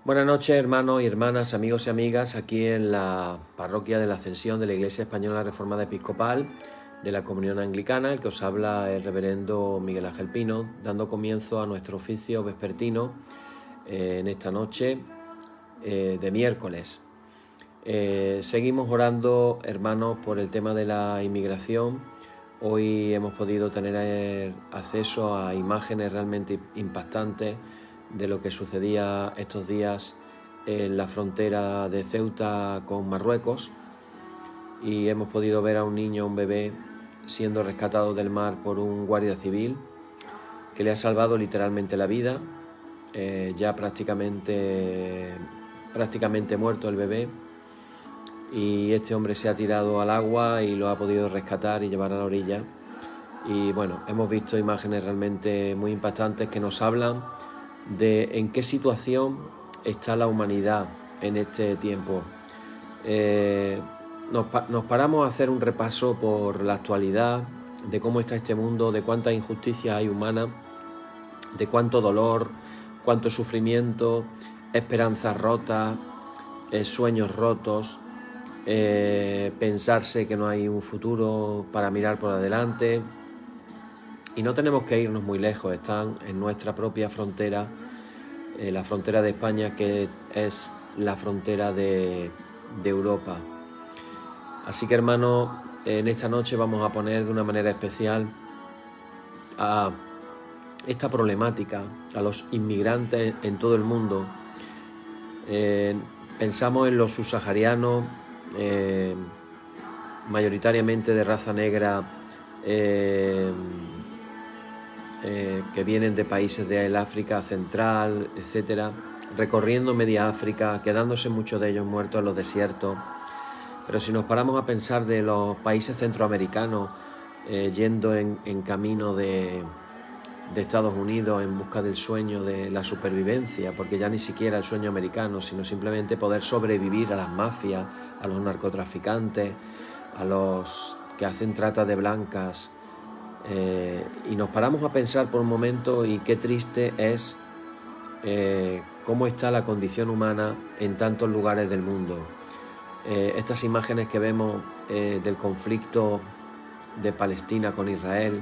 Buenas noches, hermanos y hermanas, amigos y amigas, aquí en la parroquia de la Ascensión de la Iglesia Española Reformada Episcopal de la Comunión Anglicana. El que os habla es el reverendo Miguel Ángel Pino, dando comienzo a nuestro oficio vespertino en esta noche de miércoles. Seguimos orando, hermanos, por el tema de la inmigración. Hoy hemos podido tener acceso a imágenes realmente impactantes de lo que sucedía estos días en la frontera de Ceuta con Marruecos, y hemos podido ver a un niño, un bebé, siendo rescatado del mar por un guardia civil que le ha salvado literalmente la vida. Ya prácticamente muerto el bebé, y este hombre se ha tirado al agua y lo ha podido rescatar y llevar a la orilla. Y bueno, hemos visto imágenes realmente muy impactantes que nos hablan de en qué situación está la humanidad en este tiempo. Nos paramos a hacer un repaso por la actualidad, de cómo está este mundo, de cuántas injusticias hay humanas, de cuánto dolor, cuánto sufrimiento, esperanzas rotas, sueños rotos, pensarse que no hay un futuro para mirar por adelante. Y no tenemos que irnos muy lejos, están en nuestra propia frontera, la frontera de España, que es la frontera de Europa. Así que, hermanos, en esta noche vamos a poner de una manera especial a esta problemática, a los inmigrantes en todo el mundo. Pensamos en los subsaharianos, mayoritariamente de raza negra, que vienen de países del África Central, etcétera, recorriendo media África, quedándose muchos de ellos muertos en los desiertos. Pero si nos paramos a pensar de los países centroamericanos, yendo en camino de Estados Unidos en busca del sueño de la supervivencia, porque ya ni siquiera el sueño americano, sino simplemente poder sobrevivir a las mafias, a los narcotraficantes, a los que hacen trata de blancas. Y nos paramos a pensar por un momento, y qué triste es cómo está la condición humana en tantos lugares del mundo. Estas imágenes que vemos del conflicto de Palestina con Israel,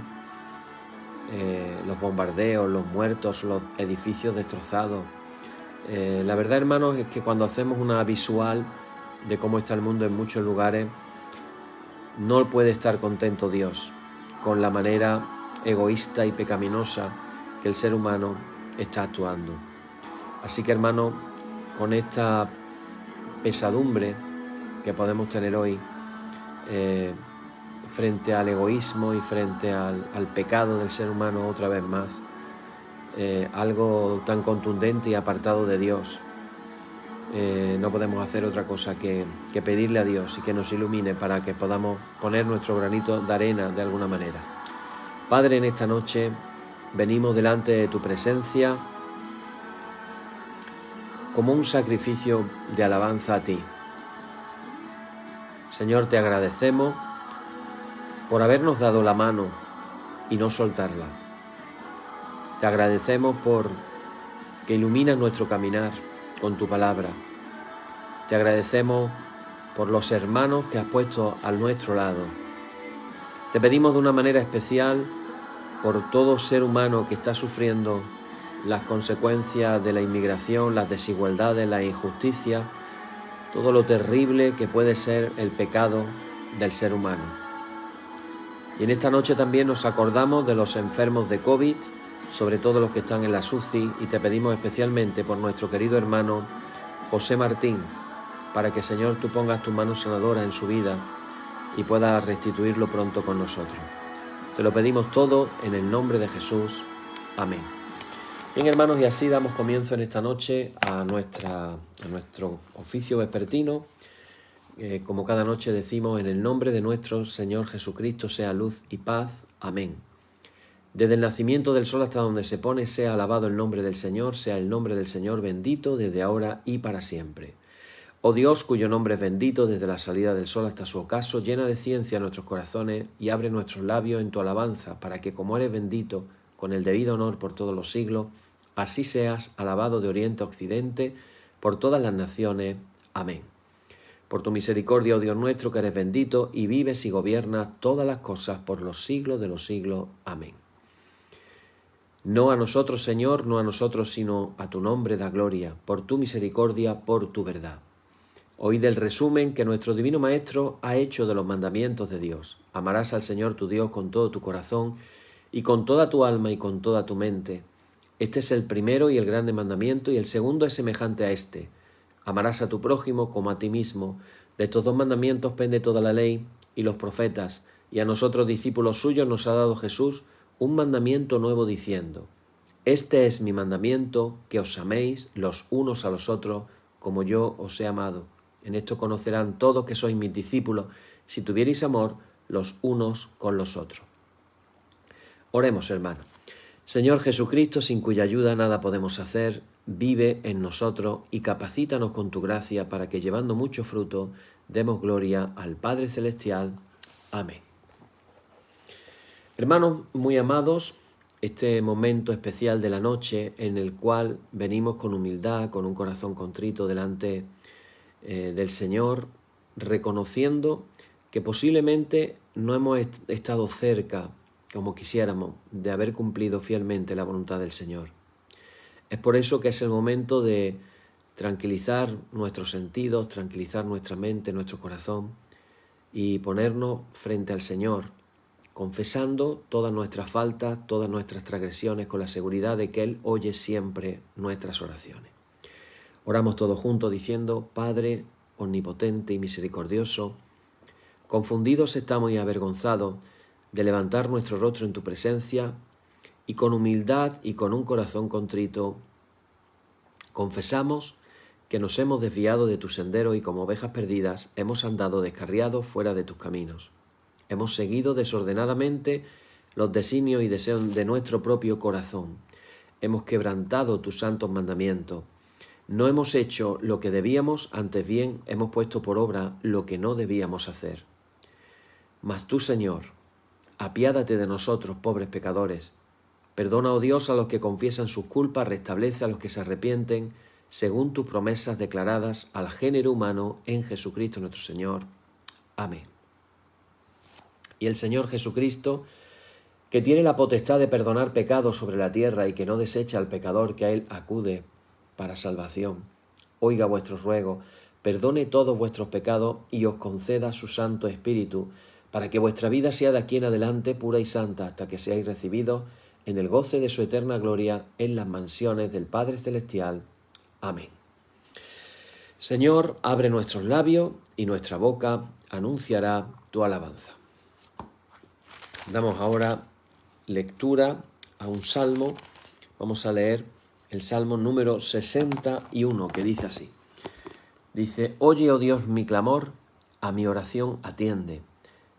los bombardeos, los muertos, los edificios destrozados. La verdad, hermanos, es que cuando hacemos una visual de cómo está el mundo en muchos lugares, no puede estar contento Dios con la manera egoísta y pecaminosa que el ser humano está actuando. Así que, hermanos, con esta pesadumbre que podemos tener hoy, frente al egoísmo y frente al pecado del ser humano otra vez más, algo tan contundente y apartado de Dios, no podemos hacer otra cosa que pedirle a Dios y que nos ilumine para que podamos poner nuestro granito de arena de alguna manera. Padre, en esta noche venimos delante de tu presencia como un sacrificio de alabanza a ti. Señor, te agradecemos por habernos dado la mano y no soltarla. Te agradecemos por que iluminas nuestro caminar con tu palabra. Te agradecemos por los hermanos que has puesto a nuestro lado. Te pedimos de una manera especial por todo ser humano que está sufriendo las consecuencias de la inmigración, las desigualdades, la injusticia, todo lo terrible que puede ser el pecado del ser humano. Y en esta noche también nos acordamos de los enfermos de COVID, sobre todo los que están en la UCI, y te pedimos especialmente por nuestro querido hermano José Martín, para que, Señor, tú pongas tu mano sanadora en su vida y puedas restituirlo pronto con nosotros. Te lo pedimos todo en el nombre de Jesús. Amén. Bien, hermanos, y así damos comienzo en esta noche a nuestro oficio vespertino. Como cada noche decimos, en el nombre de nuestro Señor Jesucristo sea luz y paz. Amén. Desde el nacimiento del sol hasta donde se pone, sea alabado el nombre del Señor, sea el nombre del Señor bendito desde ahora y para siempre. Oh Dios, cuyo nombre es bendito desde la salida del sol hasta su ocaso, llena de ciencia nuestros corazones y abre nuestros labios en tu alabanza, para que, como eres bendito, con el debido honor por todos los siglos, así seas alabado de oriente a occidente, por todas las naciones. Amén. Por tu misericordia, oh Dios nuestro, que eres bendito y vives y gobiernas todas las cosas por los siglos de los siglos. Amén. No a nosotros, Señor, no a nosotros, sino a tu nombre da gloria, por tu misericordia, por tu verdad. Oíd el resumen que nuestro Divino Maestro ha hecho de los mandamientos de Dios. Amarás al Señor tu Dios con todo tu corazón y con toda tu alma y con toda tu mente. Este es el primero y el grande mandamiento, y el segundo es semejante a este. Amarás a tu prójimo como a ti mismo. De estos dos mandamientos pende toda la ley y los profetas, y a nosotros, discípulos suyos, nos ha dado Jesús un mandamiento nuevo diciendo: Este es mi mandamiento, que os améis los unos a los otros como yo os he amado. En esto conocerán todos que sois mis discípulos, si tuviereis amor los unos con los otros. Oremos, hermanos. Señor Jesucristo, sin cuya ayuda nada podemos hacer, vive en nosotros y capacítanos con tu gracia para que, llevando mucho fruto, demos gloria al Padre Celestial. Amén. Hermanos muy amados, este momento especial de la noche en el cual venimos con humildad, con un corazón contrito delante del Señor, reconociendo que posiblemente no hemos estado cerca, como quisiéramos, de haber cumplido fielmente la voluntad del Señor. Es por eso que es el momento de tranquilizar nuestros sentidos, tranquilizar nuestra mente, nuestro corazón y ponernos frente al Señor, confesando todas nuestras faltas, todas nuestras transgresiones, con la seguridad de que Él oye siempre nuestras oraciones. Oramos todos juntos diciendo: Padre omnipotente y misericordioso, confundidos estamos y avergonzados de levantar nuestro rostro en tu presencia, y con humildad y con un corazón contrito confesamos que nos hemos desviado de tu sendero y como ovejas perdidas hemos andado descarriados fuera de tus caminos. Hemos seguido desordenadamente los designios y deseos de nuestro propio corazón. Hemos quebrantado tus santos mandamientos. No hemos hecho lo que debíamos, antes bien hemos puesto por obra lo que no debíamos hacer. Mas tú, Señor, apiádate de nosotros, pobres pecadores. Perdona, oh Dios, a los que confiesan sus culpas, restablece a los que se arrepienten, según tus promesas declaradas al género humano en Jesucristo nuestro Señor. Amén. Y el Señor Jesucristo, que tiene la potestad de perdonar pecados sobre la tierra y que no desecha al pecador que a Él acude para salvación, oiga vuestros ruegos, perdone todos vuestros pecados y os conceda su Santo Espíritu, para que vuestra vida sea de aquí en adelante pura y santa, hasta que seáis recibidos en el goce de su eterna gloria en las mansiones del Padre Celestial. Amén. Señor, abre nuestros labios y nuestra boca anunciará tu alabanza. Damos ahora lectura a un salmo. Vamos a leer el salmo número 61, que dice así. Dice: Oye, oh Dios, mi clamor, a mi oración atiende.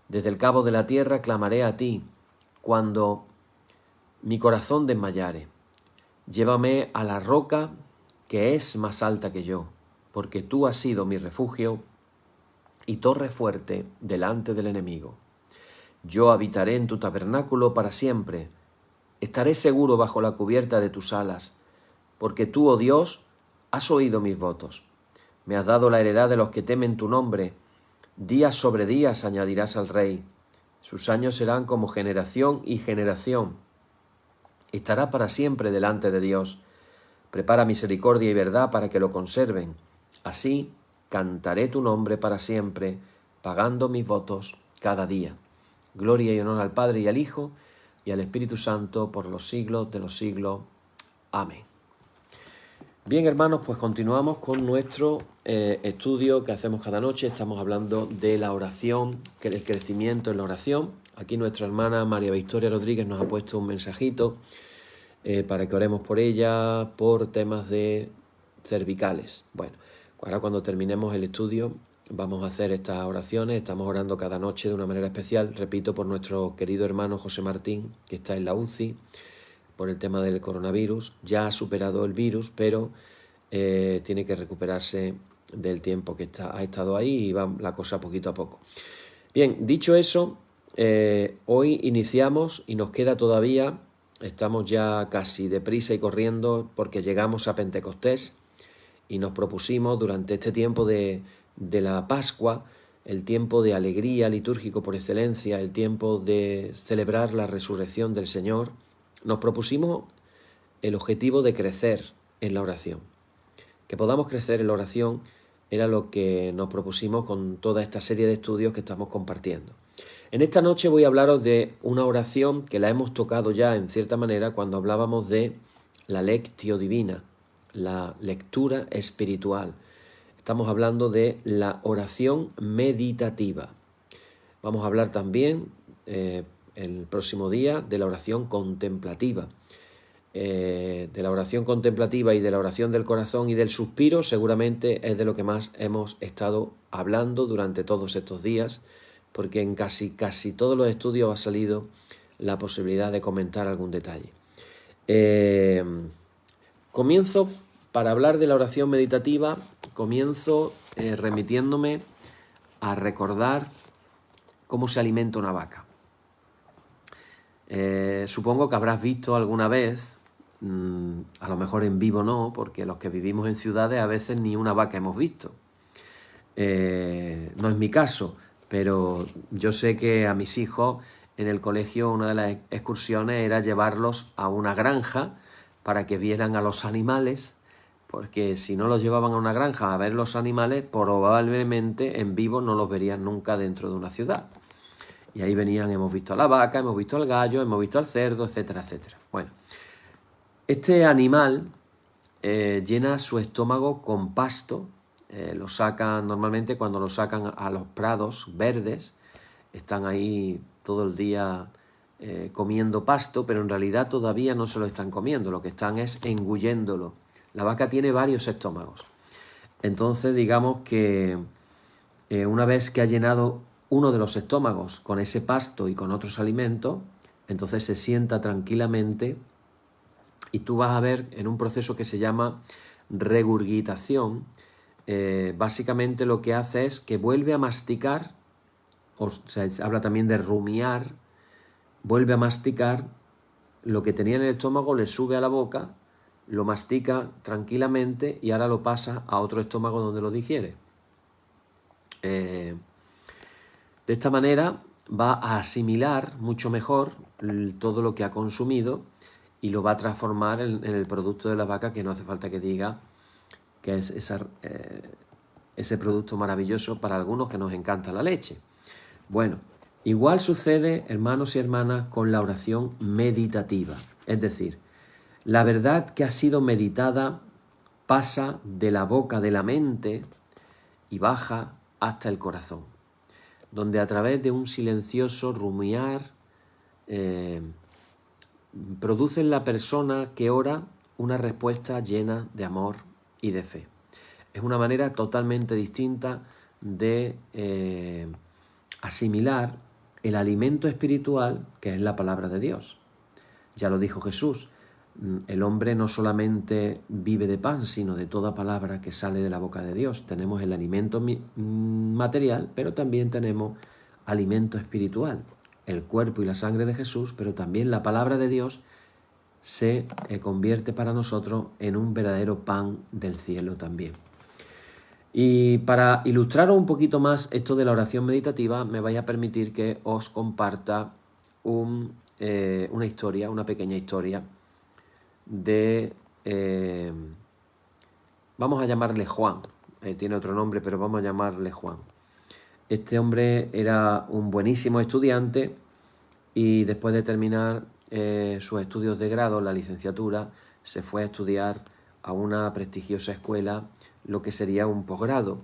Desde el cabo de la tierra clamaré a ti, cuando mi corazón desmayare. Llévame a la roca que es más alta que yo, porque tú has sido mi refugio y torre fuerte delante del enemigo. Yo habitaré en tu tabernáculo para siempre. Estaré seguro bajo la cubierta de tus alas, porque tú, oh Dios, has oído mis votos. Me has dado la heredad de los que temen tu nombre. Días sobre días añadirás al rey. Sus años serán como generación y generación. Estará para siempre delante de Dios. Prepara misericordia y verdad para que lo conserven. Así cantaré tu nombre para siempre, pagando mis votos cada día. Gloria y honor al Padre y al Hijo y al Espíritu Santo por los siglos de los siglos. Amén. Bien, hermanos, pues continuamos con nuestro estudio que hacemos cada noche. Estamos hablando de la oración, que el crecimiento en la oración. Aquí nuestra hermana María Victoria Rodríguez nos ha puesto un mensajito para que oremos por ella, por temas de cervicales. Bueno, ahora cuando terminemos el estudio vamos a hacer estas oraciones. Estamos orando cada noche de una manera especial, repito, por nuestro querido hermano José Martín, que está en la UCI, por el tema del coronavirus. Ya ha superado el virus, pero tiene que recuperarse del tiempo que ha estado ahí y va la cosa poquito a poco. Bien, dicho eso, hoy iniciamos y nos queda todavía, estamos ya casi deprisa y corriendo porque llegamos a Pentecostés y nos propusimos durante este tiempo de la Pascua, el tiempo de alegría litúrgico por excelencia, el tiempo de celebrar la resurrección del Señor, nos propusimos el objetivo de crecer en la oración. Que podamos crecer en la oración era lo que nos propusimos con toda esta serie de estudios que estamos compartiendo. En esta noche voy a hablaros de una oración que la hemos tocado ya en cierta manera cuando hablábamos de la lectio divina, la lectura espiritual. Estamos hablando de la oración meditativa. Vamos a hablar también el próximo día de la oración contemplativa. De la oración contemplativa y de la oración del corazón y del suspiro seguramente es de lo que más hemos estado hablando durante todos estos días, porque en casi todos los estudios ha salido la posibilidad de comentar algún detalle. Comienzo, para hablar de la oración meditativa, remitiéndome a recordar cómo se alimenta una vaca. Supongo que habrás visto alguna vez, a lo mejor en vivo no, porque los que vivimos en ciudades a veces ni una vaca hemos visto. No es mi caso, pero yo sé que a mis hijos en el colegio una de las excursiones era llevarlos a una granja para que vieran a los animales, porque si no los llevaban a una granja a ver los animales, probablemente en vivo no los verían nunca dentro de una ciudad. Y ahí venían, hemos visto a la vaca, hemos visto al gallo, hemos visto al cerdo, etcétera, etcétera. Bueno, este animal llena su estómago con pasto. Lo sacan normalmente cuando lo sacan a los prados verdes. Están ahí todo el día comiendo pasto, pero en realidad todavía no se lo están comiendo. Lo que están es engulléndolo. La vaca tiene varios estómagos. Entonces, digamos que una vez que ha llenado uno de los estómagos con ese pasto y con otros alimentos, entonces se sienta tranquilamente y tú vas a ver en un proceso que se llama regurgitación, básicamente lo que hace es que vuelve a masticar, o sea, se habla también de rumiar, vuelve a masticar lo que tenía en el estómago, le sube a la boca, lo mastica tranquilamente y ahora lo pasa a otro estómago donde lo digiere. De esta manera va a asimilar mucho mejor todo lo que ha consumido y lo va a transformar en el producto de la vaca, que no hace falta que diga que es ese producto maravilloso para algunos que nos encanta la leche. Bueno, igual sucede, hermanos y hermanas, con la oración meditativa. Es decir, la verdad que ha sido meditada pasa de la boca de la mente y baja hasta el corazón, donde a través de un silencioso rumiar produce en la persona que ora una respuesta llena de amor y de fe. Es una manera totalmente distinta de asimilar el alimento espiritual que es la palabra de Dios. Ya lo dijo Jesús, el hombre no solamente vive de pan, sino de toda palabra que sale de la boca de Dios. Tenemos el alimento material, pero también tenemos alimento espiritual, el cuerpo y la sangre de Jesús, pero también la palabra de Dios se convierte para nosotros en un verdadero pan del cielo también. Y para ilustraros un poquito más esto de la oración meditativa, me vais a permitir que os comparta una historia, una pequeña historia de, vamos a llamarle Juan, tiene otro nombre, pero vamos a llamarle Juan. Este hombre era un buenísimo estudiante y después de terminar sus estudios de grado, la licenciatura, se fue a estudiar a una prestigiosa escuela, lo que sería un posgrado.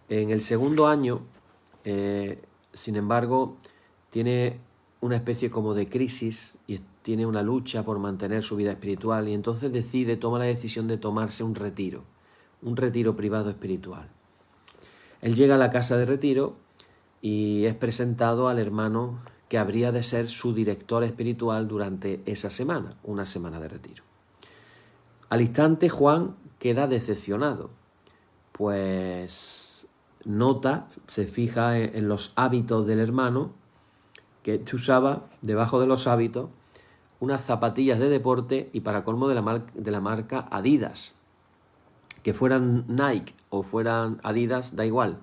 En el segundo año, sin embargo, tiene una especie como de crisis y tiene una lucha por mantener su vida espiritual y entonces toma la decisión de tomarse un retiro privado espiritual. Él llega a la casa de retiro y es presentado al hermano que habría de ser su director espiritual durante esa semana, una semana de retiro. Al instante Juan queda decepcionado, pues se fija en los hábitos del hermano, que usaba debajo de los hábitos unas zapatillas de deporte y para colmo de la marca Adidas, que fueran Nike o fueran Adidas, da igual,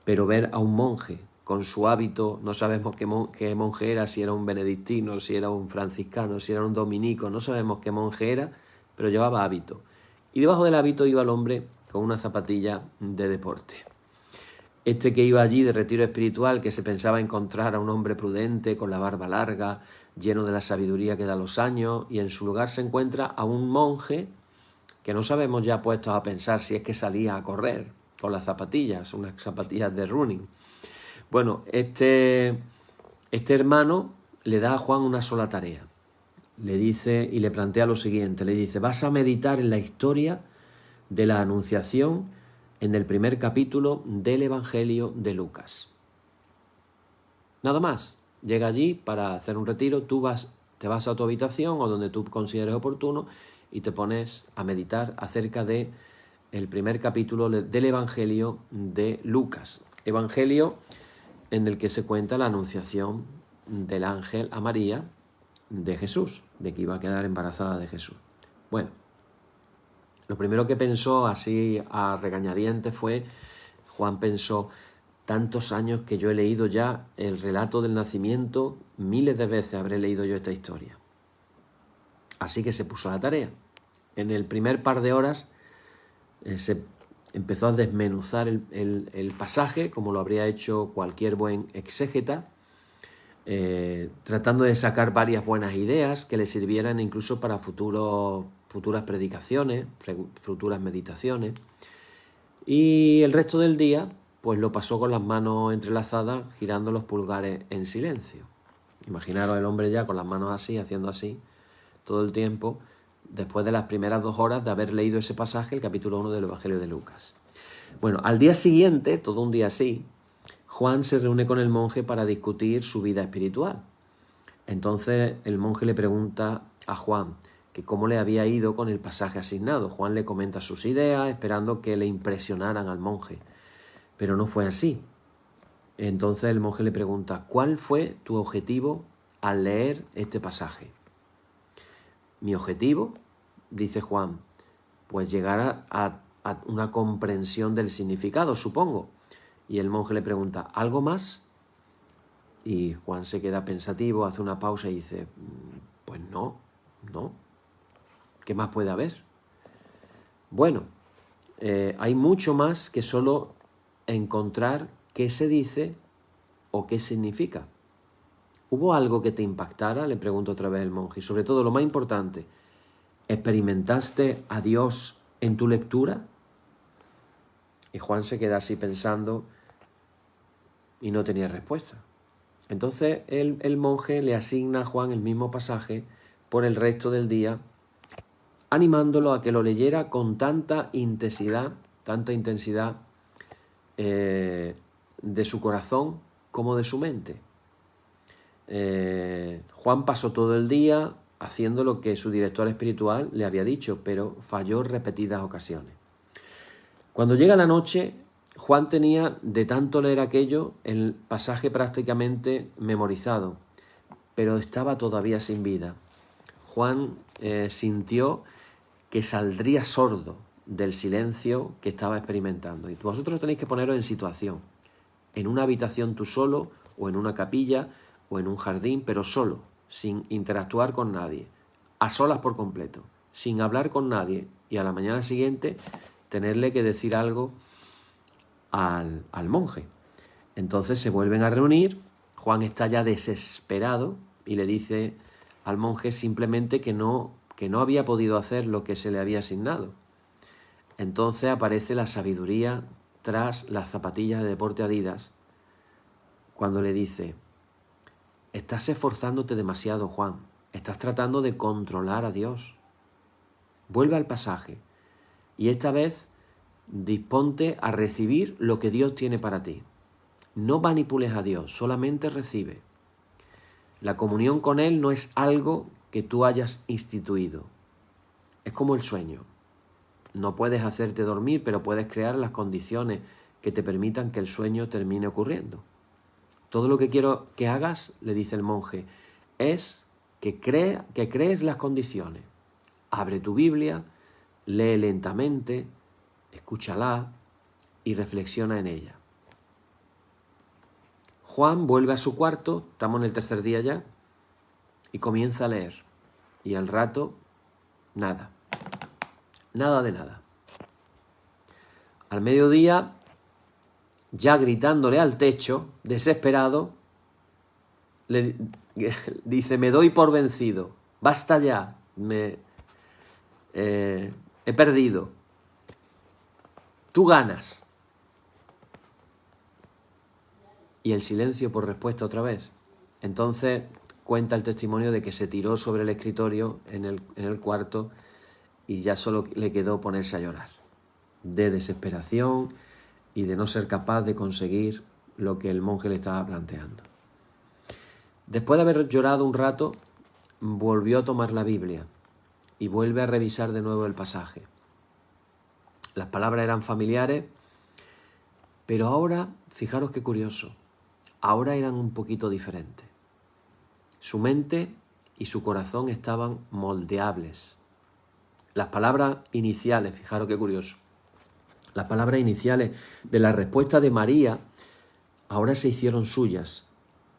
pero ver a un monje con su hábito, no sabemos qué monje era, si era un benedictino, si era un franciscano, si era un dominico, no sabemos qué monje era, pero llevaba hábito. Y debajo del hábito iba el hombre con una zapatilla de deporte. Este que iba allí de retiro espiritual, que se pensaba encontrar a un hombre prudente, con la barba larga, lleno de la sabiduría que da los años, y en su lugar se encuentra a un monje que no sabemos ya puestos a pensar si es que salía a correr con las zapatillas, unas zapatillas de running. Bueno, este hermano le da a Juan una sola tarea. Le dice y le plantea lo siguiente, le dice: vas a meditar en la historia de la Anunciación en el primer capítulo del Evangelio de Lucas. Nada más. Llega allí para hacer un retiro, te vas a tu habitación o donde tú consideres oportuno y te pones a meditar acerca de el primer capítulo del Evangelio de Lucas. Evangelio en el que se cuenta la anunciación del ángel a María de Jesús, de que iba a quedar embarazada de Jesús. Bueno, lo primero que pensó así a regañadientes fue, Juan pensó: tantos años que yo he leído ya el relato del nacimiento, miles de veces habré leído yo esta historia. Así que se puso a la tarea. En el primer par de horas se empezó a desmenuzar el pasaje, como lo habría hecho cualquier buen exégeta, tratando de sacar varias buenas ideas que le sirvieran incluso para futuras predicaciones, futuras meditaciones. Y el resto del día pues lo pasó con las manos entrelazadas, girando los pulgares en silencio. Imaginaros el hombre ya con las manos así, haciendo así, todo el tiempo, después de las primeras 2 horas de haber leído ese pasaje, el capítulo 1 del Evangelio de Lucas. Bueno, al día siguiente, todo un día así, Juan se reúne con el monje para discutir su vida espiritual. Entonces el monje le pregunta a Juan que cómo le había ido con el pasaje asignado. Juan le comenta sus ideas, esperando que le impresionaran al monje. Pero no fue así. Entonces el monje le pregunta: ¿cuál fue tu objetivo al leer este pasaje? Mi objetivo, dice Juan, pues llegar a una comprensión del significado, supongo. Y el monje le pregunta: ¿algo más? Y Juan se queda pensativo, hace una pausa y dice: pues no. ¿Qué más puede haber? Bueno, hay mucho más que solo encontrar qué se dice o qué significa. ¿Hubo algo que te impactara? Le pregunto otra vez el monje. Y sobre todo, lo más importante, ¿experimentaste a Dios en tu lectura? Y Juan se queda así pensando y no tenía respuesta. Entonces el monje le asigna a Juan el mismo pasaje por el resto del día, animándolo a que lo leyera con tanta intensidad de su corazón como de su mente. Juan pasó todo el día haciendo lo que su director espiritual le había dicho, pero falló repetidas ocasiones. Cuando llega la noche, Juan tenía, de tanto leer aquello, el pasaje prácticamente memorizado, pero estaba todavía sin vida. Juan sintió que saldría sordo del silencio que estaba experimentando. Y vosotros tenéis que poneros en situación, en una habitación tú solo, o en una capilla, o en un jardín, pero solo, sin interactuar con nadie, a solas por completo, sin hablar con nadie, y a la mañana siguiente tenerle que decir algo al monje. Entonces se vuelven a reunir, Juan está ya desesperado y le dice al monje simplemente que no había podido hacer lo que se le había asignado. Entonces aparece la sabiduría tras las zapatillas de deporte Adidas, cuando le dice: estás esforzándote demasiado, Juan, estás tratando de controlar a Dios. Vuelve al pasaje y esta vez disponte a recibir lo que Dios tiene para ti. No manipules a Dios, solamente recibe. La comunión con Él no es algo que tú hayas instituido. Es como el sueño. No puedes hacerte dormir, pero puedes crear las condiciones que te permitan que el sueño termine ocurriendo. Todo lo que quiero que hagas, le dice el monje, es que crees las condiciones. Abre tu Biblia, lee lentamente, escúchala y reflexiona en ella. Juan vuelve a su cuarto, estamos en el tercer día ya, y comienza a leer. Y al rato, nada. Nada de nada. Al mediodía, ya gritándole al techo, desesperado, le dice: me doy por vencido, basta ya, he perdido, tú ganas. Y el silencio por respuesta otra vez. Entonces cuenta el testimonio de que se tiró sobre el escritorio en el cuarto y ya solo le quedó ponerse a llorar, de desesperación y de no ser capaz de conseguir lo que el monje le estaba planteando. Después de haber llorado un rato, volvió a tomar la Biblia y vuelve a revisar de nuevo el pasaje. Las palabras eran familiares, pero ahora, fijaros qué curioso, ahora eran un poquito diferentes. Su mente y su corazón estaban moldeables. Las palabras iniciales, fijaros qué curioso, las palabras iniciales de la respuesta de María ahora se hicieron suyas.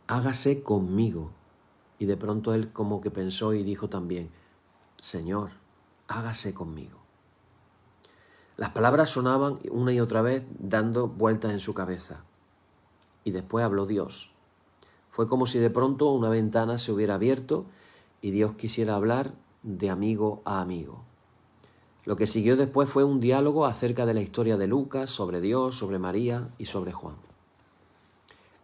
Hágase conmigo. Y de pronto él como que pensó y dijo también: Señor, hágase conmigo. Las palabras sonaban una y otra vez dando vueltas en su cabeza. Y después habló Dios. Fue como si de pronto una ventana se hubiera abierto y Dios quisiera hablar de amigo a amigo. Lo que siguió después fue un diálogo acerca de la historia de Lucas, sobre Dios, sobre María y sobre Juan.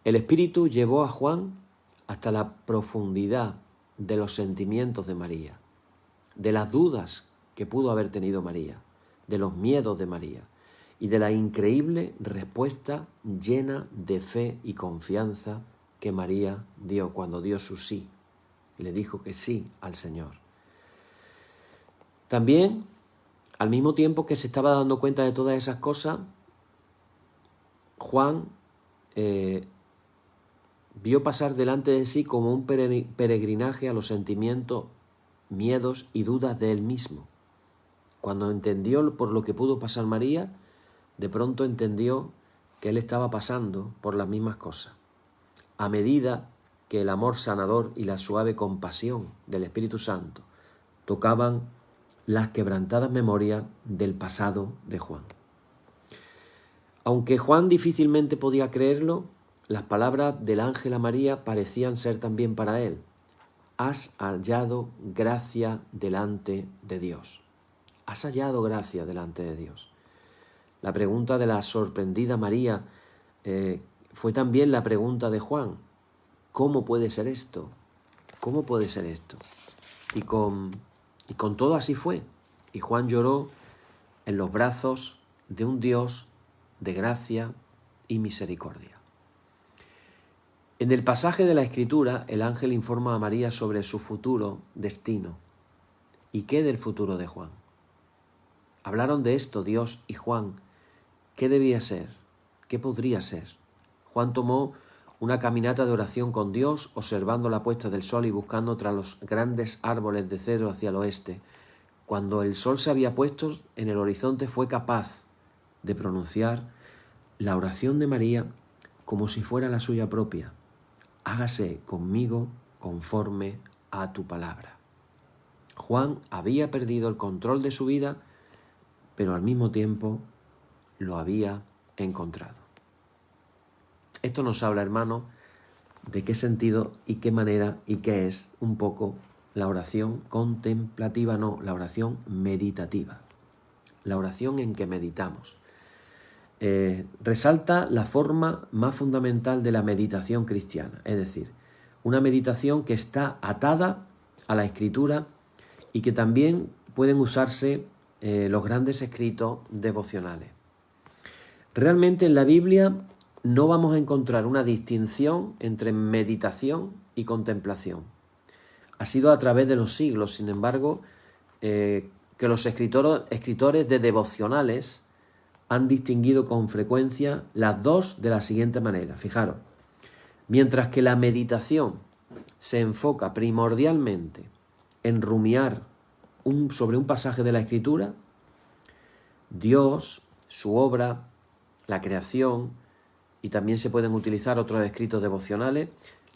El Espíritu llevó a Juan hasta la profundidad de los sentimientos de María, de las dudas que pudo haber tenido María, de los miedos de María y de la increíble respuesta llena de fe y confianza que María dio cuando dio su sí y le dijo que sí al Señor. También, al mismo tiempo que se estaba dando cuenta de todas esas cosas, Juan vio pasar delante de sí como un peregrinaje a los sentimientos, miedos y dudas de él mismo. Cuando entendió por lo que pudo pasar María, de pronto entendió que él estaba pasando por las mismas cosas. A medida que el amor sanador y la suave compasión del Espíritu Santo tocaban las quebrantadas memorias del pasado de Juan. Aunque Juan difícilmente podía creerlo, las palabras del ángel a María parecían ser también para él: has hallado gracia delante de Dios. Has hallado gracia delante de Dios. La pregunta de la sorprendida María fue también la pregunta de Juan: ¿cómo puede ser esto? ¿Cómo puede ser esto? Y con todo así fue. Y Juan lloró en los brazos de un Dios de gracia y misericordia. En el pasaje de la Escritura, el ángel informa a María sobre su futuro destino. ¿Y qué del futuro de Juan? Hablaron de esto Dios y Juan. ¿Qué debía ser? ¿Qué podría ser? Juan tomó una caminata de oración con Dios, observando la puesta del sol y buscando tras los grandes árboles de cedro hacia el oeste. Cuando el sol se había puesto en el horizonte, fue capaz de pronunciar la oración de María como si fuera la suya propia: hágase conmigo conforme a tu palabra. Juan había perdido el control de su vida, pero al mismo tiempo lo había encontrado. Esto nos habla, hermano, de qué sentido y qué manera y qué es un poco la oración contemplativa, no, la oración meditativa, la oración en que meditamos. Resalta la forma más fundamental de la meditación cristiana, es decir, una meditación que está atada a la Escritura y que también pueden usarse los grandes escritos devocionales. Realmente en la Biblia no vamos a encontrar una distinción entre meditación y contemplación. Ha sido a través de los siglos, sin embargo, que los escritores de devocionales han distinguido con frecuencia las dos de la siguiente manera. Fijaros, mientras que la meditación se enfoca primordialmente en rumiar sobre un pasaje de la Escritura, Dios, su obra, la creación, y también se pueden utilizar otros escritos devocionales.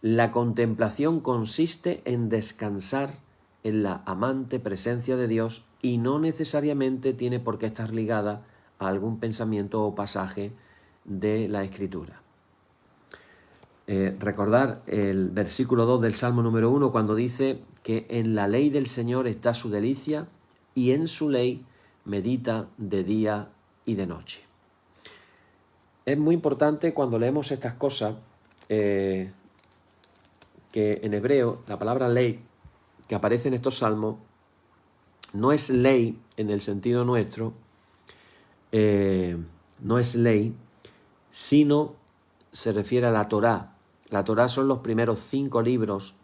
La contemplación consiste en descansar en la amante presencia de Dios y no necesariamente tiene por qué estar ligada a algún pensamiento o pasaje de la Escritura. Recordar el versículo 2 del Salmo número 1 cuando dice que en la ley del Señor está su delicia y en su ley medita de día y de noche. Es muy importante cuando leemos estas cosas que en hebreo la palabra ley que aparece en estos salmos no es ley en el sentido nuestro, no es ley, sino se refiere a la Torá. La Torá son los primeros 5 libros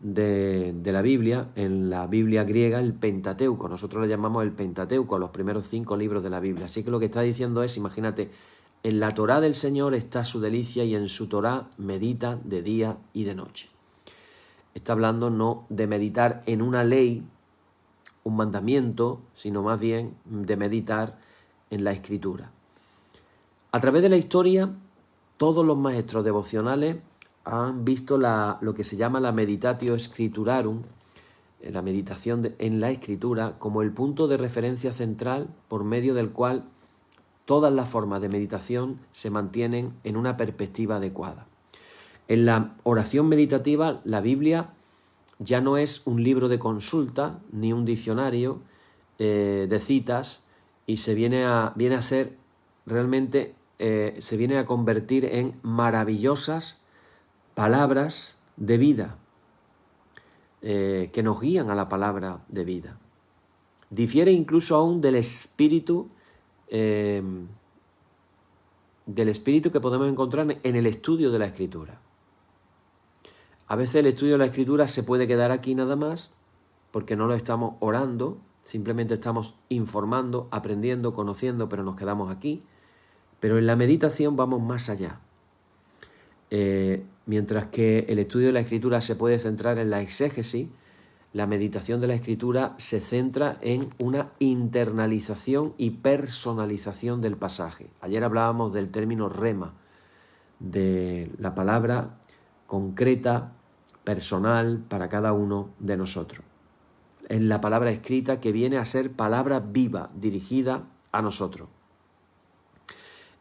de la Biblia, en la Biblia griega el Pentateuco, nosotros le llamamos el Pentateuco, los primeros 5 libros de la Biblia. Así que lo que está diciendo es, imagínate, en la Torá del Señor está su delicia y en su Torá medita de día y de noche. Está hablando no de meditar en una ley, un mandamiento, sino más bien de meditar en la Escritura. A través de la historia, todos los maestros devocionales han visto lo que se llama la meditatio scripturarum, la meditación en la Escritura, como el punto de referencia central por medio del cual todas las formas de meditación se mantienen en una perspectiva adecuada. En la oración meditativa, la Biblia ya no es un libro de consulta ni un diccionario de citas y viene a ser realmente, se viene a convertir en maravillosas palabras de vida que nos guían a la palabra de vida. Difiere incluso aún del espíritu que podemos encontrar en el estudio de la Escritura. A veces el estudio de la Escritura se puede quedar aquí nada más porque no lo estamos orando, simplemente estamos informando, aprendiendo, conociendo, pero nos quedamos aquí. Pero en la meditación vamos más allá. Mientras que el estudio de la Escritura se puede centrar en la exégesis, la meditación de la Escritura se centra en una internalización y personalización del pasaje. Ayer hablábamos del término rema, de la palabra concreta, personal para cada uno de nosotros. Es la palabra escrita que viene a ser palabra viva, dirigida a nosotros.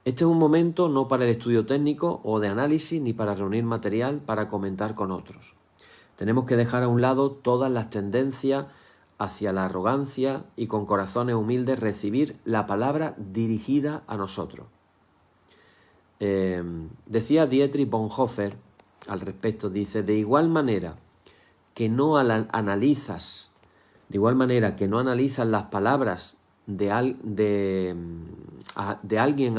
Este es un momento no para el estudio técnico o de análisis, ni para reunir material para comentar con otros. Tenemos que dejar a un lado todas las tendencias hacia la arrogancia y con corazones humildes recibir la palabra dirigida a nosotros. Decía Dietrich Bonhoeffer al respecto, dice, de igual manera que no analizas las palabras de alguien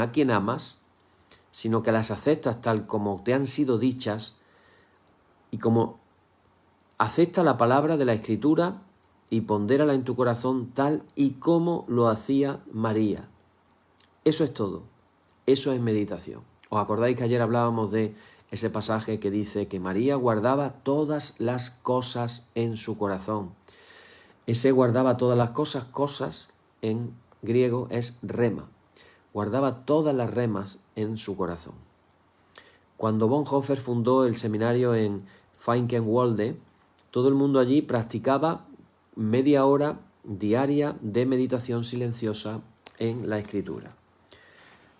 a quien amas, sino que las aceptas tal como te han sido dichas y como acepta la palabra de la Escritura y pondérala en tu corazón tal y como lo hacía María. Eso es todo. Eso es meditación. ¿Os acordáis que ayer hablábamos de ese pasaje que dice que María guardaba todas las cosas en su corazón? Ese guardaba todas las cosas en griego es rema. Guardaba todas las remas en su corazón. Cuando Bonhoeffer fundó el seminario en Finkenwalde, todo el mundo allí practicaba media hora diaria de meditación silenciosa en la Escritura.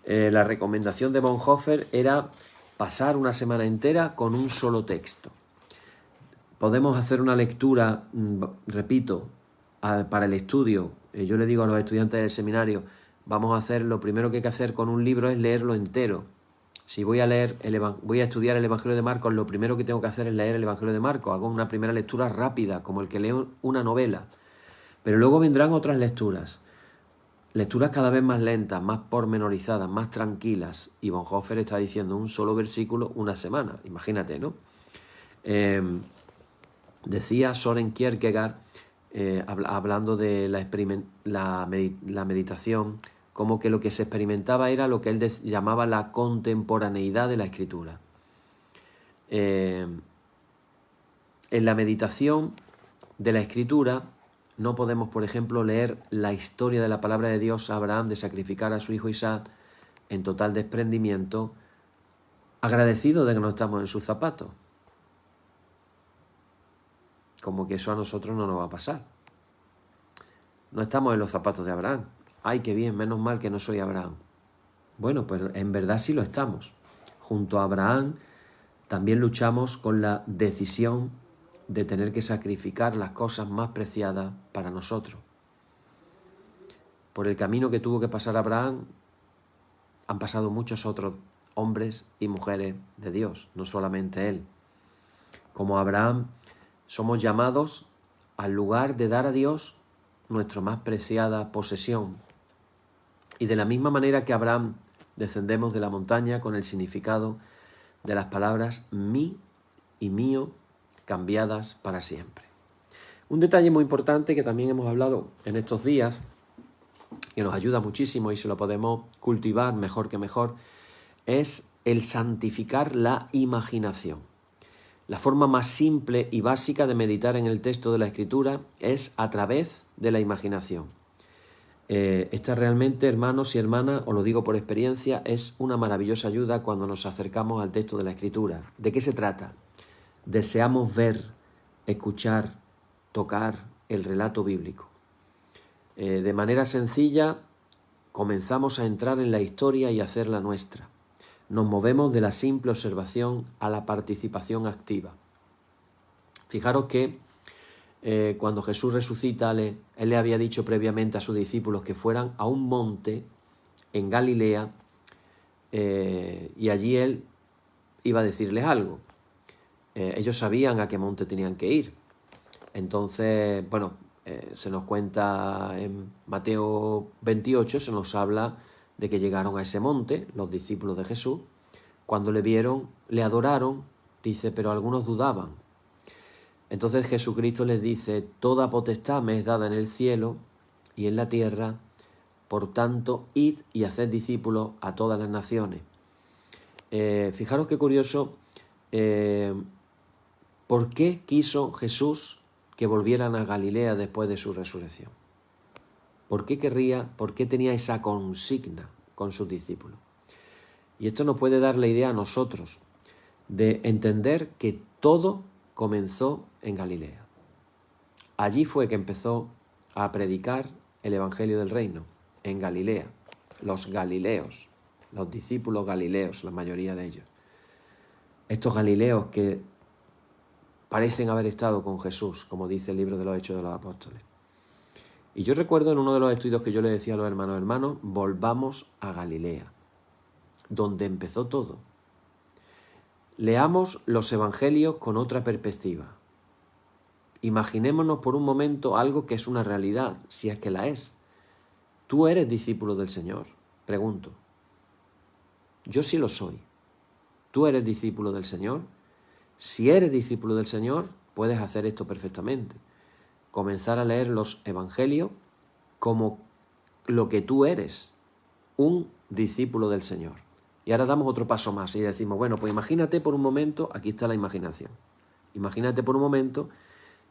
La recomendación de Bonhoeffer era pasar una semana entera con un solo texto. Podemos hacer una lectura, repito, para el estudio. Yo le digo a los estudiantes del seminario, lo primero que hay que hacer con un libro es leerlo entero. Si voy a estudiar el Evangelio de Marcos, lo primero que tengo que hacer es leer el Evangelio de Marcos. Hago una primera lectura rápida, como el que lee una novela. Pero luego vendrán otras lecturas. Lecturas cada vez más lentas, más pormenorizadas, más tranquilas. Y Bonhoeffer está diciendo un solo versículo una semana. Imagínate, ¿no? Decía Søren Kierkegaard, hablando de la meditación, como que lo que se experimentaba era lo que él llamaba la contemporaneidad de la Escritura. En la meditación de la Escritura no podemos, por ejemplo, leer la historia de la palabra de Dios a Abraham de sacrificar a su hijo Isaac en total desprendimiento, agradecido de que no estamos en sus zapatos? Como que eso a nosotros no nos va a pasar. No estamos en los zapatos de Abraham. ¡Ay, qué bien! Menos mal que no soy Abraham. Bueno, pues en verdad sí lo estamos. Junto a Abraham también luchamos con la decisión de tener que sacrificar las cosas más preciadas para nosotros. Por el camino que tuvo que pasar Abraham han pasado muchos otros hombres y mujeres de Dios, no solamente él. Como Abraham, somos llamados al lugar de dar a Dios nuestra más preciada posesión. Y de la misma manera que Abraham, descendemos de la montaña con el significado de las palabras mí y mío cambiadas para siempre. Un detalle muy importante que también hemos hablado en estos días, que nos ayuda muchísimo y se lo podemos cultivar mejor que mejor, es el santificar la imaginación. La forma más simple y básica de meditar en el texto de la Escritura es a través de la imaginación. Esta realmente, hermanos y hermanas, os lo digo por experiencia, es una maravillosa ayuda cuando nos acercamos al texto de la Escritura. ¿De qué se trata? Deseamos ver, escuchar, tocar el relato bíblico. De manera sencilla, comenzamos a entrar en la historia y hacerla nuestra. Nos movemos de la simple observación a la participación activa. Fijaros que cuando Jesús resucita, Él le había dicho previamente a sus discípulos que fueran a un monte en Galilea y allí Él iba a decirles algo. Ellos sabían a qué monte tenían que ir. Entonces, bueno, se nos cuenta en Mateo 28, se nos habla de que llegaron a ese monte, los discípulos de Jesús. Cuando le vieron, le adoraron, dice, pero algunos dudaban. Entonces Jesucristo les dice, toda potestad me es dada en el cielo y en la tierra, por tanto, id y haced discípulos a todas las naciones. Fijaros qué curioso, ¿por qué quiso Jesús que volvieran a Galilea después de su resurrección? ¿Por qué tenía esa consigna con sus discípulos? Y esto nos puede dar la idea a nosotros de entender que todo comenzó en Galilea. Allí fue que empezó a predicar el Evangelio del Reino, en Galilea. Los galileos, los discípulos galileos, la mayoría de ellos. Estos galileos que parecen haber estado con Jesús, como dice el libro de los Hechos de los Apóstoles. Y yo recuerdo en uno de los estudios que yo le decía a los hermanos, volvamos a Galilea, donde empezó todo. Leamos los evangelios con otra perspectiva. Imaginémonos por un momento algo que es una realidad, si es que la es. ¿Tú eres discípulo del Señor? Pregunto. Yo sí lo soy. ¿Tú eres discípulo del Señor? Si eres discípulo del Señor, puedes hacer esto perfectamente. Comenzar a leer los evangelios como lo que tú eres, un discípulo del Señor. Y ahora damos otro paso más y decimos, bueno, pues imagínate por un momento, aquí está la imaginación. Imagínate por un momento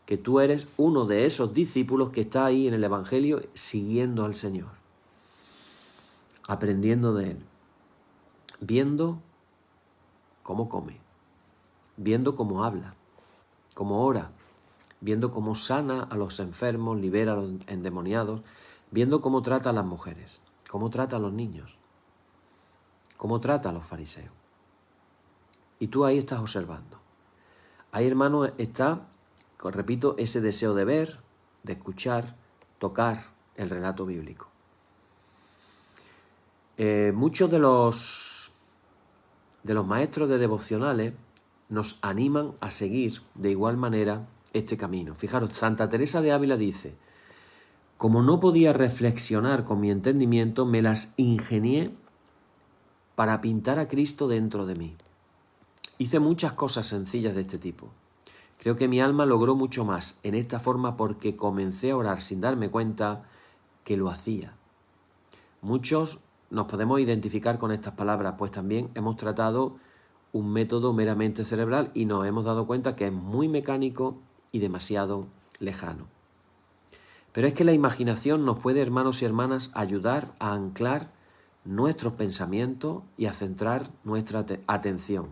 que tú eres uno de esos discípulos que está ahí en el evangelio siguiendo al Señor, aprendiendo de Él, viendo cómo come, viendo cómo habla, cómo ora, viendo cómo sana a los enfermos, libera a los endemoniados, viendo cómo trata a las mujeres, cómo trata a los niños, cómo trata a los fariseos. Y tú ahí estás observando. Ahí, hermano, está, repito, ese deseo de ver, de escuchar, tocar el relato bíblico. Muchos de los maestros de devocionales nos animan a seguir de igual manera este camino. Fijaros, Santa Teresa de Ávila dice, como no podía reflexionar con mi entendimiento, me las ingenié para pintar a Cristo dentro de mí. Hice muchas cosas sencillas de este tipo. Creo que mi alma logró mucho más en esta forma porque comencé a orar sin darme cuenta que lo hacía. Muchos nos podemos identificar con estas palabras, pues también hemos tratado un método meramente cerebral y nos hemos dado cuenta que es muy mecánico y demasiado lejano. Pero es que la imaginación nos puede, hermanos y hermanas, ayudar a anclar nuestros pensamientos y a centrar nuestra atención.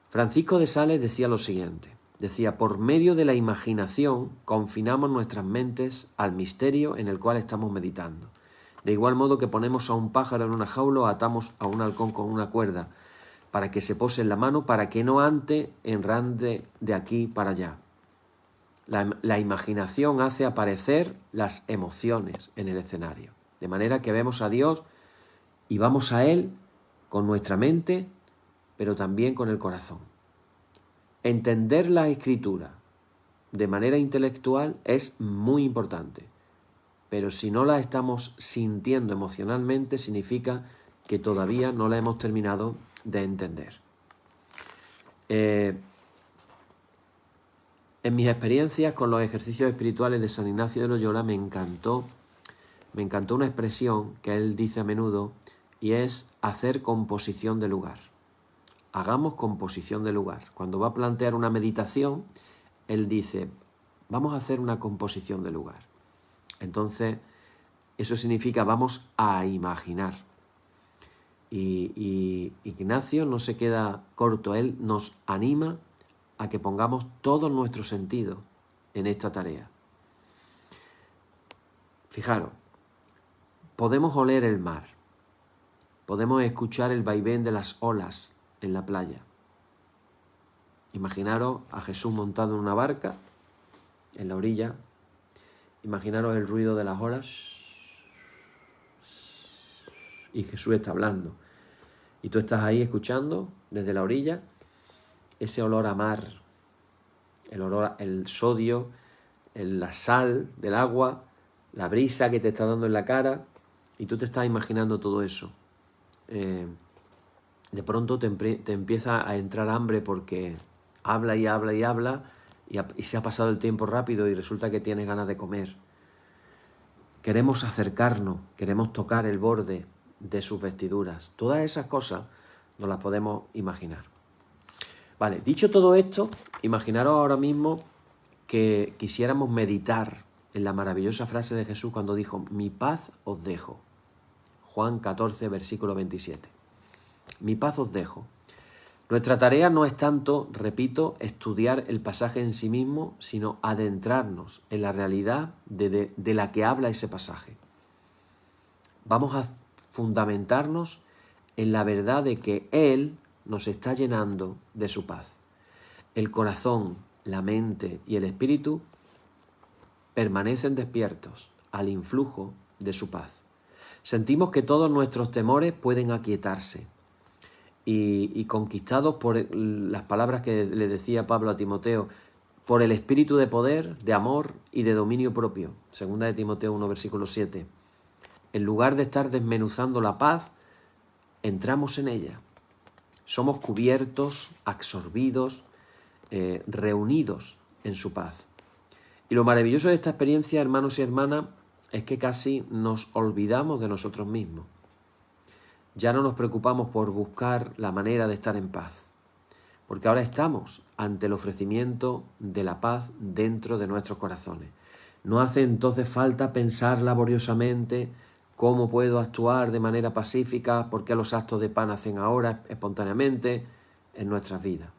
Francisco de Sales decía lo siguiente, decía, por medio de la imaginación confinamos nuestras mentes al misterio en el cual estamos meditando. De igual modo que ponemos a un pájaro en una jaula o atamos a un halcón con una cuerda para que se pose en la mano, para que no ande errante de aquí para allá. La imaginación hace aparecer las emociones en el escenario, de manera que vemos a Dios y vamos a Él con nuestra mente, pero también con el corazón. Entender la Escritura de manera intelectual es muy importante, pero si no la estamos sintiendo emocionalmente, significa que todavía no la hemos terminado de entender. En mis experiencias con los ejercicios espirituales de San Ignacio de Loyola me encantó una expresión que él dice a menudo, y es hacer composición de lugar. Hagamos composición de lugar. Cuando va a plantear una meditación, él dice, vamos a hacer una composición de lugar. Entonces, eso significa vamos a imaginar. Y Ignacio no se queda corto, él nos anima a que pongamos todos nuestros sentidos en esta tarea. Fijaros, podemos oler el mar, podemos escuchar el vaivén de las olas en la playa. Imaginaros a Jesús montado en una barca en la orilla, imaginaros el ruido de las olas y Jesús está hablando. Y tú estás ahí escuchando desde la orilla ese olor a mar, el olor, el sodio, la sal del agua, la brisa que te está dando en la cara, y tú te estás imaginando todo eso. De pronto te empieza a entrar hambre porque habla y habla y habla y se ha pasado el tiempo rápido y resulta que tienes ganas de comer. Queremos acercarnos, queremos tocar el borde de sus vestiduras. Todas esas cosas nos las podemos imaginar. Vale, dicho todo esto, imaginaros ahora mismo que quisiéramos meditar en la maravillosa frase de Jesús cuando dijo, mi paz os dejo. Juan 14, versículo 27. Mi paz os dejo. Nuestra tarea no es tanto, repito, estudiar el pasaje en sí mismo, sino adentrarnos en la realidad de la que habla ese pasaje. Vamos a fundamentarnos en la verdad de que Él nos está llenando de su paz. El corazón, la mente y el espíritu permanecen despiertos al influjo de su paz. Sentimos que todos nuestros temores pueden aquietarse y conquistados por las palabras que le decía Pablo a Timoteo, por el espíritu de poder, de amor y de dominio propio. Segunda de Timoteo 1, versículo 7. En lugar de estar desmenuzando la paz, entramos en ella. Somos cubiertos, absorbidos, reunidos en su paz. Y lo maravilloso de esta experiencia, hermanos y hermanas, es que casi nos olvidamos de nosotros mismos. Ya no nos preocupamos por buscar la manera de estar en paz, porque ahora estamos ante el ofrecimiento de la paz dentro de nuestros corazones. No hace entonces falta pensar laboriosamente cómo puedo actuar de manera pacífica, por qué los actos de paz nacen ahora espontáneamente en nuestras vidas.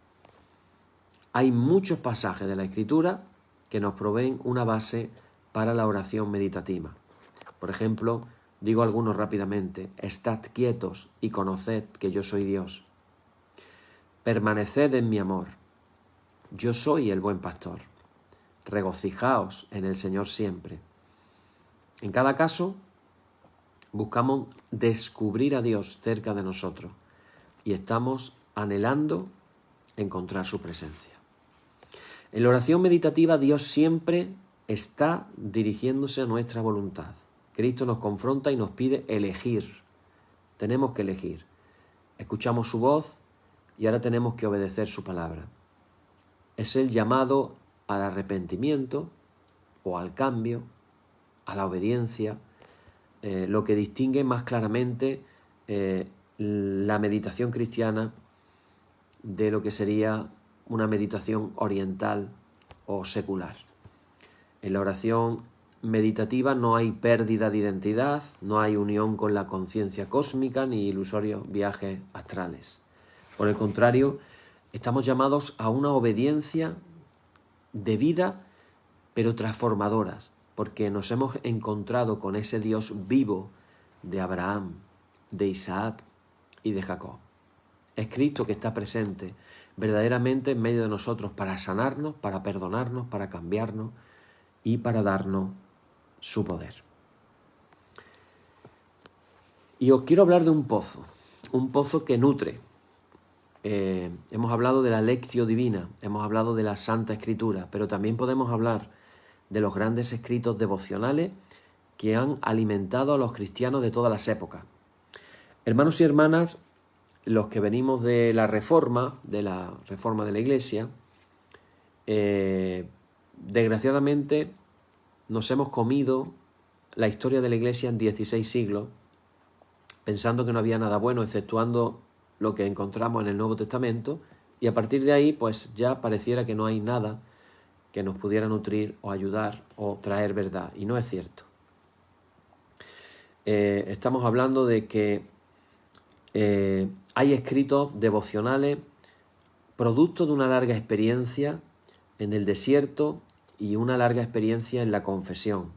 Hay muchos pasajes de la Escritura que nos proveen una base para la oración meditativa. Por ejemplo, digo algunos rápidamente. Estad quietos y conoced que yo soy Dios. Permaneced en mi amor. Yo soy el buen pastor. Regocijaos en el Señor siempre. En cada caso, buscamos descubrir a Dios cerca de nosotros y estamos anhelando encontrar su presencia. En la oración meditativa, Dios siempre está dirigiéndose a nuestra voluntad. Cristo nos confronta y nos pide elegir. Tenemos que elegir. Escuchamos su voz y ahora tenemos que obedecer su palabra. Es el llamado al arrepentimiento o al cambio, a la obediencia, lo que distingue más claramente la meditación cristiana de lo que sería una meditación oriental o secular. En la oración meditativa no hay pérdida de identidad, no hay unión con la conciencia cósmica ni ilusorios viajes astrales. Por el contrario, estamos llamados a una obediencia de vida, pero transformadoras, porque nos hemos encontrado con ese Dios vivo de Abraham, de Isaac y de Jacob. Es Cristo que está presente verdaderamente en medio de nosotros para sanarnos, para perdonarnos, para cambiarnos y para darnos su poder. Y os quiero hablar de un pozo que nutre. Hemos hablado de la lectio divina, hemos hablado de la Santa Escritura, pero también podemos hablar de los grandes escritos devocionales que han alimentado a los cristianos de todas las épocas. Hermanos y hermanas, los que venimos de la reforma de la Iglesia, desgraciadamente nos hemos comido la historia de la Iglesia en 16 siglos, pensando que no había nada bueno, exceptuando lo que encontramos en el Nuevo Testamento, y a partir de ahí pues ya pareciera que no hay nada que nos pudiera nutrir o ayudar o traer verdad, y no es cierto. Estamos hablando de que hay escritos devocionales producto de una larga experiencia en el desierto y una larga experiencia en la confesión.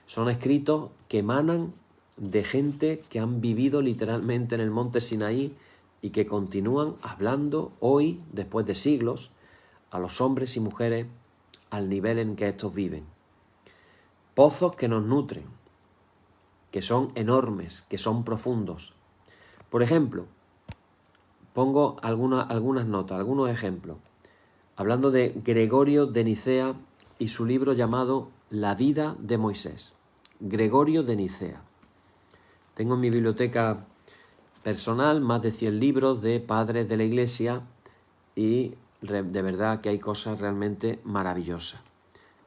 Son escritos que emanan de gente que han vivido literalmente en el monte Sinaí y que continúan hablando hoy, después de siglos, a los hombres y mujeres al nivel en que estos viven. Pozos que nos nutren, que son enormes, que son profundos. Por ejemplo, pongo algunas notas, algunos ejemplos. Hablando de Gregorio de Nicea y su libro llamado La vida de Moisés. Gregorio de Nicea. Tengo en mi biblioteca personal más de 100 libros de padres de la Iglesia y de verdad que hay cosas realmente maravillosas.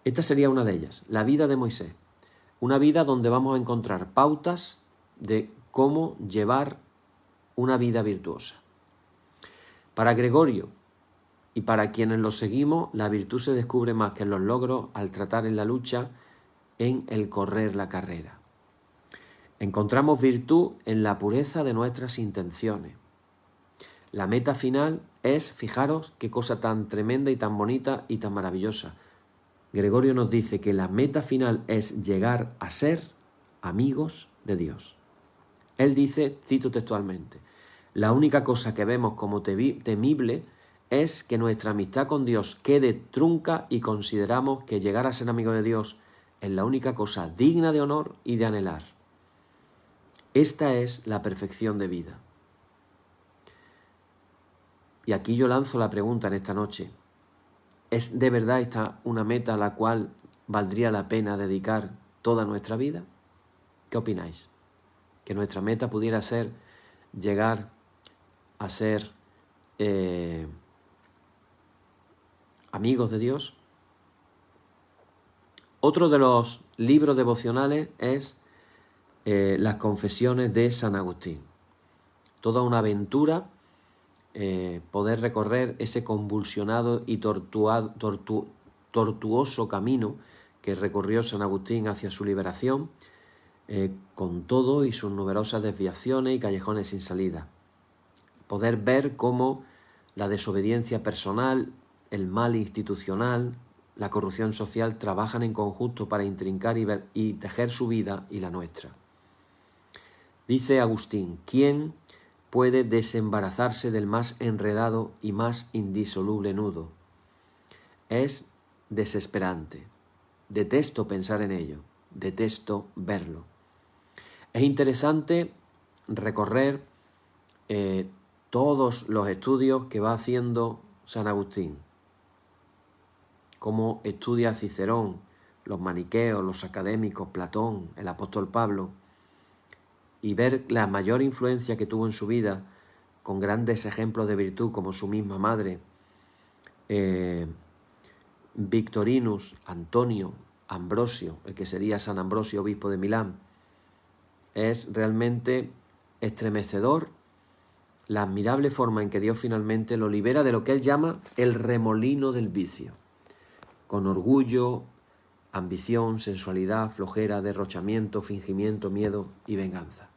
Esta sería una de ellas, la vida de Moisés. Una vida donde vamos a encontrar pautas de cómo llevar una vida virtuosa. Para Gregorio y para quienes lo seguimos, la virtud se descubre más que en los logros al tratar en la lucha, en el correr la carrera. Encontramos virtud en la pureza de nuestras intenciones. La meta final es, fijaros qué cosa tan tremenda y tan bonita y tan maravillosa. Gregorio nos dice que la meta final es llegar a ser amigos de Dios. Él dice, cito textualmente, la única cosa que vemos como temible es que nuestra amistad con Dios quede trunca y consideramos que llegar a ser amigo de Dios es la única cosa digna de honor y de anhelar. Esta es la perfección de vida. Y aquí yo lanzo la pregunta en esta noche. ¿Es de verdad esta una meta a la cual valdría la pena dedicar toda nuestra vida? ¿Qué opináis? ¿Que nuestra meta pudiera ser llegar a ser amigos de Dios? Otro de los libros devocionales es las Confesiones de San Agustín. Toda una aventura poder recorrer ese convulsionado y tortuoso camino que recorrió San Agustín hacia su liberación, con todo y sus numerosas desviaciones y callejones sin salida. Poder ver cómo la desobediencia personal, el mal institucional, la corrupción social trabajan en conjunto para intrincar y tejer su vida y la nuestra. Dice Agustín, ¿quién puede desembarazarse del más enredado y más indisoluble nudo? Es desesperante. Detesto pensar en ello. Detesto verlo. Es interesante recorrer todos los estudios que va haciendo San Agustín. Cómo estudia Cicerón, los maniqueos, los académicos, Platón, el apóstol Pablo, y ver la mayor influencia que tuvo en su vida con grandes ejemplos de virtud como su misma madre, Victorinus, Antonio, Ambrosio, el que sería San Ambrosio, obispo de Milán. Es realmente estremecedor la admirable forma en que Dios finalmente lo libera de lo que él llama el remolino del vicio. Con orgullo, ambición, sensualidad, flojera, derrochamiento, fingimiento, miedo y venganza.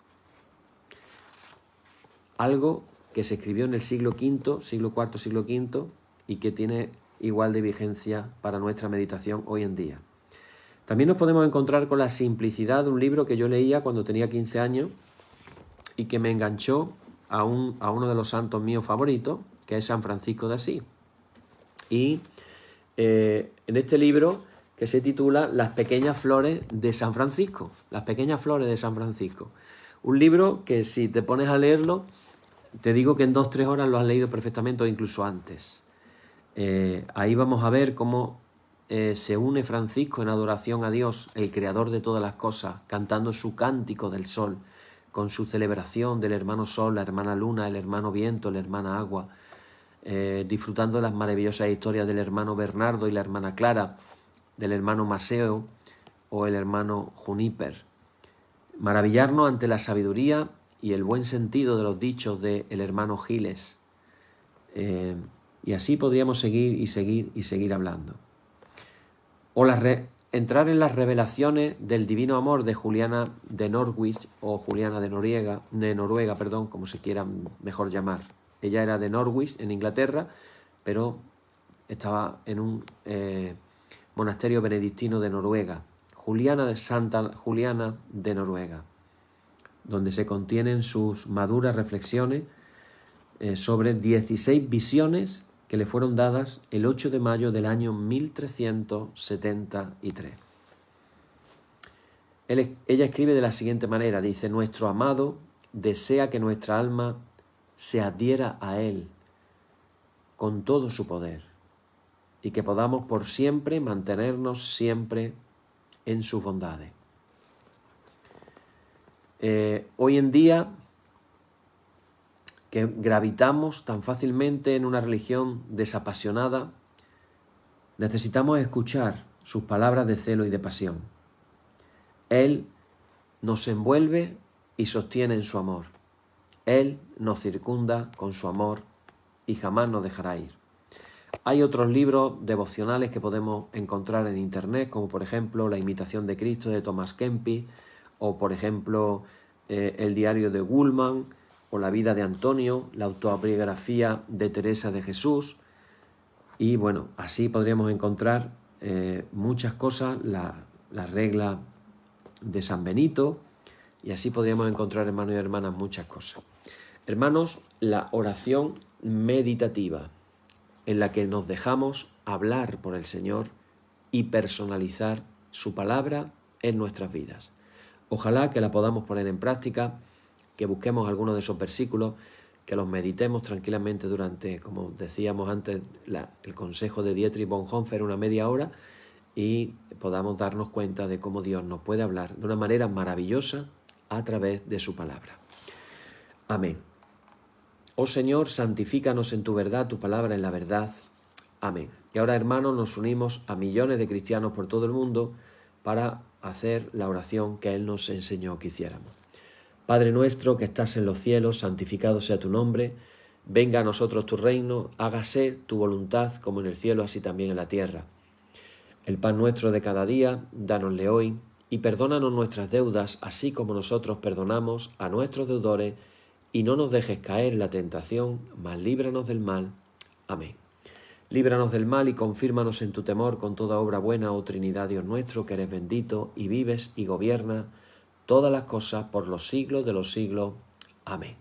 Algo que se escribió en el siglo V, siglo IV, siglo V, y que tiene igual de vigencia para nuestra meditación hoy en día. También nos podemos encontrar con la simplicidad de un libro que yo leía cuando tenía 15 años y que me enganchó a uno de los santos míos favoritos, que es San Francisco de Asís. Y en este libro, que se titula Las pequeñas flores de San Francisco, las pequeñas flores de San Francisco. Un libro que si te pones a leerlo, te digo que en 2-3 horas lo has leído perfectamente o incluso antes. Ahí vamos a ver cómo se une Francisco en adoración a Dios, el creador de todas las cosas, cantando su cántico del sol, con su celebración del hermano sol, la hermana luna, el hermano viento, la hermana agua, disfrutando de las maravillosas historias del hermano Bernardo y la hermana Clara, del hermano Maceo o el hermano Juniper. Maravillarnos ante la sabiduría y el buen sentido de los dichos del hermano Giles. Y así podríamos seguir hablando. O entrar en las revelaciones del divino amor de Juliana de Norwich o Juliana de Noruega, como se quiera mejor llamar. Ella era de Norwich, en Inglaterra, pero estaba en un monasterio benedictino de Noruega. Santa Juliana de Noruega, donde se contienen sus maduras reflexiones sobre 16 visiones que le fueron dadas el 8 de mayo del año 1373. Ella escribe de la siguiente manera, dice: nuestro amado desea que nuestra alma se adhiera a él con todo su poder y que podamos por siempre mantenernos siempre en sus bondades. Hoy en día, que gravitamos tan fácilmente en una religión desapasionada, necesitamos escuchar sus palabras de celo y de pasión. Él nos envuelve y sostiene en su amor. Él nos circunda con su amor y jamás nos dejará ir. Hay otros libros devocionales que podemos encontrar en internet, como por ejemplo La imitación de Cristo de Thomas Kempis, o por ejemplo El diario de Woolman, o La vida de Antonio, la autobiografía de Teresa de Jesús. Y bueno, así podríamos encontrar muchas cosas, la regla de San Benito, y así podríamos encontrar, hermanos y hermanas, muchas cosas. Hermanos, la oración meditativa, en la que nos dejamos hablar por el Señor y personalizar su palabra en nuestras vidas. Ojalá que la podamos poner en práctica, que busquemos algunos de esos versículos, que los meditemos tranquilamente durante, como decíamos antes, el consejo de Dietrich Bonhoeffer, una media hora, y podamos darnos cuenta de cómo Dios nos puede hablar de una manera maravillosa a través de su palabra. Amén. Oh Señor, santifícanos en tu verdad, tu palabra en la verdad. Amén. Y ahora, hermanos, nos unimos a millones de cristianos por todo el mundo para hacer la oración que Él nos enseñó que hiciéramos. Padre nuestro que estás en los cielos, santificado sea tu nombre. Venga a nosotros tu reino, hágase tu voluntad como en el cielo, así también en la tierra. El pan nuestro de cada día, dánosle hoy, y perdónanos nuestras deudas, así como nosotros perdonamos a nuestros deudores, y no nos dejes caer en la tentación, mas líbranos del mal. Amén. Líbranos del mal y confírmanos en tu temor con toda obra buena, oh Trinidad Dios nuestro, que eres bendito y vives y gobiernas todas las cosas por los siglos de los siglos. Amén.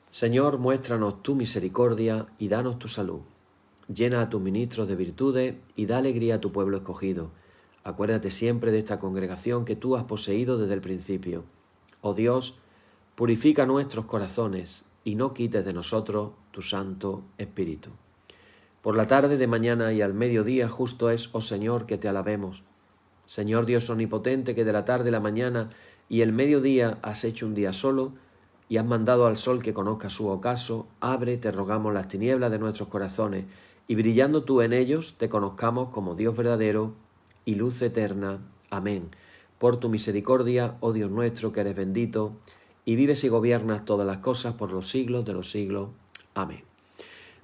Señor, muéstranos tu misericordia y danos tu salud. Llena a tus ministros de virtudes y da alegría a tu pueblo escogido. Acuérdate siempre de esta congregación que tú has poseído desde el principio. Oh Dios, purifica nuestros corazones y no quites de nosotros tu Santo Espíritu. Por la tarde, de mañana y al mediodía justo es, oh Señor, que te alabemos. Señor Dios omnipotente, que de la tarde, la mañana y el mediodía has hecho un día solo y has mandado al sol que conozca su ocaso, abre, te rogamos, las tinieblas de nuestros corazones, y brillando tú en ellos, te conozcamos como Dios verdadero y luz eterna. Amén. Por tu misericordia, oh Dios nuestro, que eres bendito, y vives y gobiernas todas las cosas por los siglos de los siglos. Amén.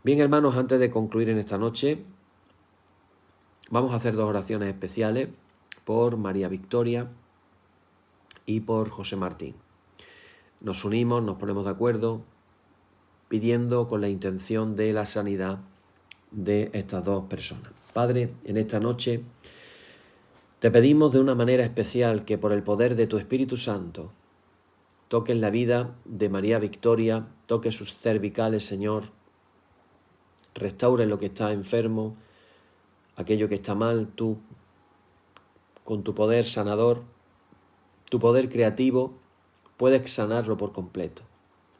Bien, hermanos, antes de concluir en esta noche, Vamos a hacer 2 oraciones especiales por María Victoria y por José Martín. Nos unimos, nos ponemos de acuerdo, pidiendo con la intención de la sanidad de estas 2 personas. Padre, en esta noche te pedimos de una manera especial que por el poder de tu Espíritu Santo toques la vida de María Victoria, toque sus cervicales, Señor, restaure lo que está enfermo, aquello que está mal, tú, con tu poder sanador, tu poder creativo, puedes sanarlo por completo.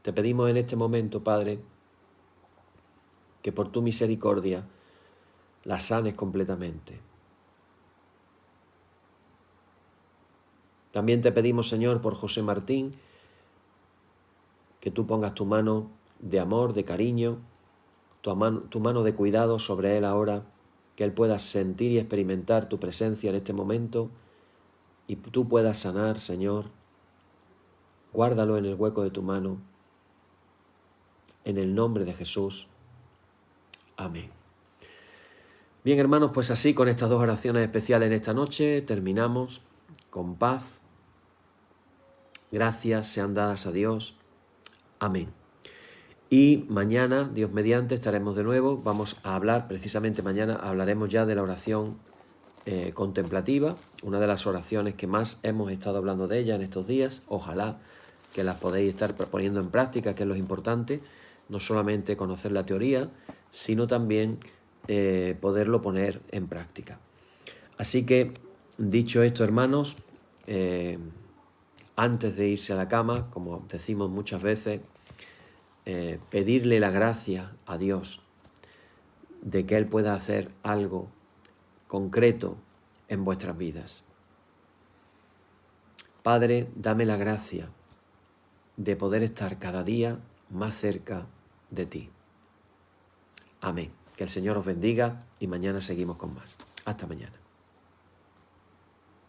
Te pedimos en este momento, Padre, que por tu misericordia la sanes completamente. También te pedimos, Señor, por José Martín, que tú pongas tu mano de amor, de cariño, tu mano de cuidado sobre él ahora, que él pueda sentir y experimentar tu presencia en este momento y tú puedas sanar, Señor. Guárdalo en el hueco de tu mano, en el nombre de Jesús. Amén. Bien, hermanos, pues así con estas 2 oraciones especiales en esta noche terminamos con paz. Gracias sean dadas a Dios. Amén. Y mañana, Dios mediante, estaremos de nuevo. Vamos a hablar, precisamente mañana hablaremos ya de la oración contemplativa, una de las oraciones que más hemos estado hablando de ella en estos días. Ojalá que las podáis estar poniendo en práctica, que es lo importante, no solamente conocer la teoría, sino también poderlo poner en práctica. Así que, dicho esto, hermanos, antes de irse a la cama, como decimos muchas veces, pedirle la gracia a Dios de que Él pueda hacer algo concreto en vuestras vidas. Padre, dame la gracia de poder estar cada día más cerca de ti. Amén. Que el Señor os bendiga y mañana seguimos con más. Hasta mañana.